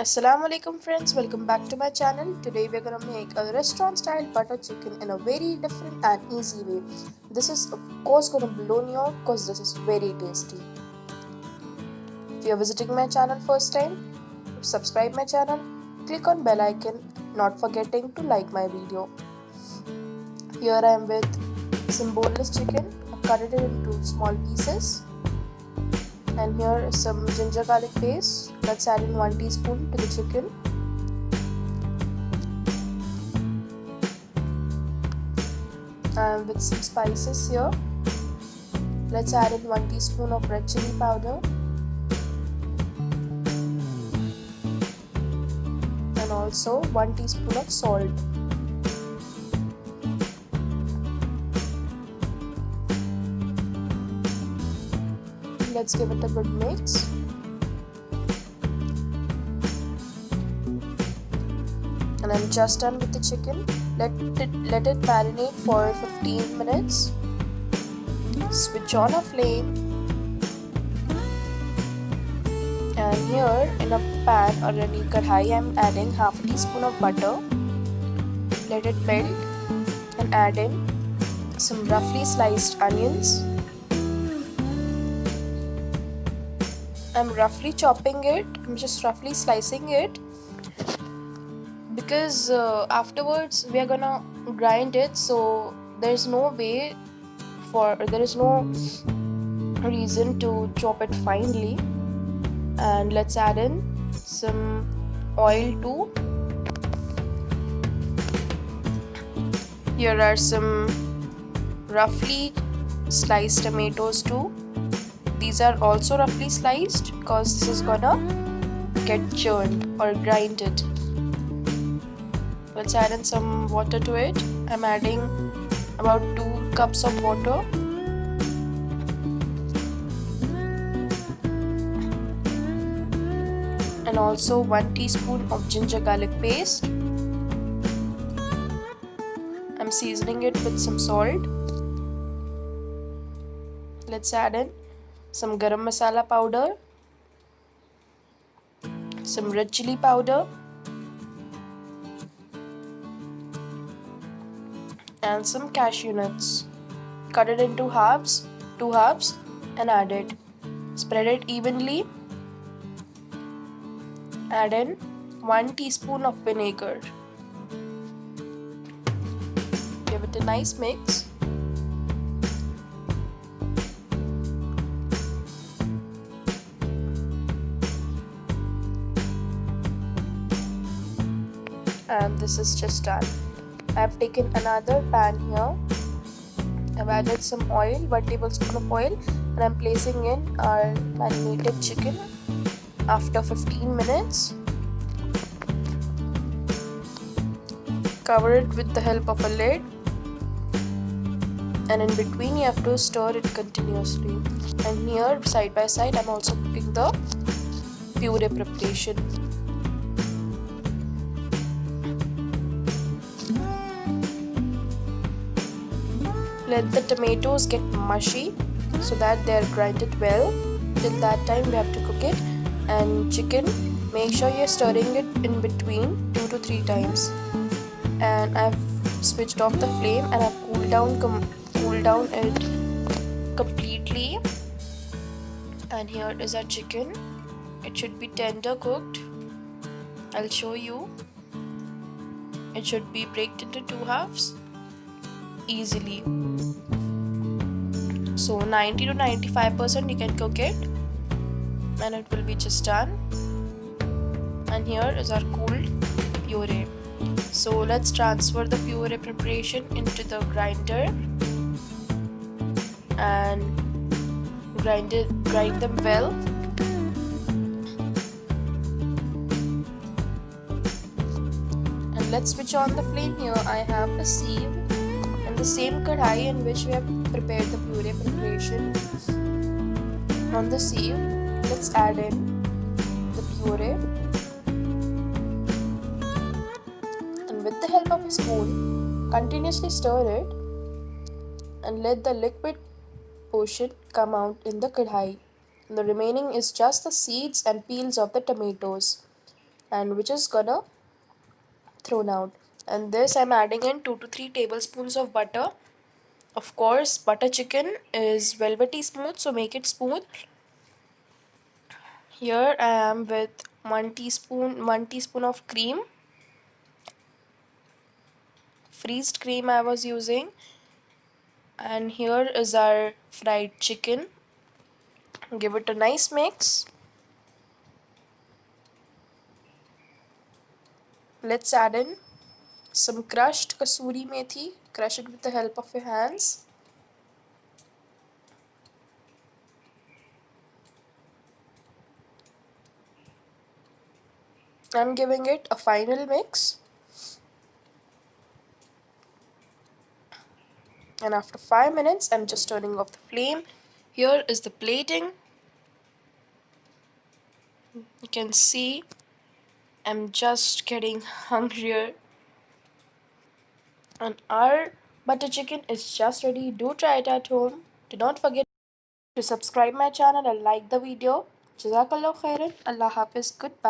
Assalamu alaikum friends, welcome back to my channel. Today we're gonna make a restaurant style butter chicken in a very different and easy way. This is of course gonna blow you out because this is very tasty. If you're visiting my channel first time, subscribe my channel, click on bell icon, not forgetting to like my video. Here I am with some boneless chicken. I've cut it into small pieces. And here is some ginger garlic paste. Let's add in 1 teaspoon to the chicken. And with some spices here, let's add in 1 teaspoon of red chili powder and also 1 teaspoon of salt. Let's give it a good mix. And I'm just done with the chicken. Let it marinate for 15 minutes. Switch on a flame. And here in a pan or any kadhai, I'm adding half a teaspoon of butter. Let it melt and add in some roughly sliced onions. I'm roughly chopping it. I'm just roughly slicing it because afterwards we are gonna grind it, so there is no reason to chop it finely. And let's add in some oil too. Here are some roughly sliced tomatoes too. These are also roughly sliced because this is gonna get churned or grinded. Let's add in some water to it. I'm adding about 2 cups of water. And also 1 teaspoon of ginger garlic paste. I'm seasoning it with some salt. Let's add in some garam masala powder, some red chili powder, and some cashew nuts. Cut it into two halves, and add it. Spread it evenly. Add in 1 teaspoon of vinegar. Give it a nice mix. And this is just done. I've taken another pan here. I've added some oil, 1 tablespoon of oil, and I'm placing in our marinated chicken after 15 minutes. Cover it with the help of a lid, and in between you have to stir it continuously. And here side by side I'm also cooking the puree preparation. Let the tomatoes get mushy so that they are grinded well. Till that time we have to cook it. And chicken, make sure you're stirring it in between 2 to 3 times. And I've switched off the flame and I've cooled down it completely. And here is our chicken. It should be tender cooked. I'll show you. It should be breaked into 2 halves easily. So 90 to 95% you can cook it, and it will be just done. And here is our cooled puree. So let's transfer the puree preparation into the grinder and grind them well. And let's switch on the flame. Here I have a sieve and the same kadhai in which we have prepared the puree preparation. On the sieve, let's add in the puree, and with the help of a spoon, continuously stir it and let the liquid portion come out in the kadhai. The remaining is just the seeds and peels of the tomatoes. and which is gonna thrown out. And this I'm adding in 2 to 3 tablespoons of butter. Of course, butter chicken is velvety smooth, so make it smooth. Here I am with 1 teaspoon of cream. Freezed cream I was using. And here is our fried chicken. Give it a nice mix. Let's add in some crushed kasuri methi. Crush it with the help of your hands. I'm giving it a final mix. And after 5 minutes, I'm just turning off the flame. Here is the plating. You can see I'm just getting hungrier. And our butter chicken is just ready. Do try it at home. Do not forget to subscribe my channel and like the video. Jazakallah khairan. Allah Hafiz. Goodbye.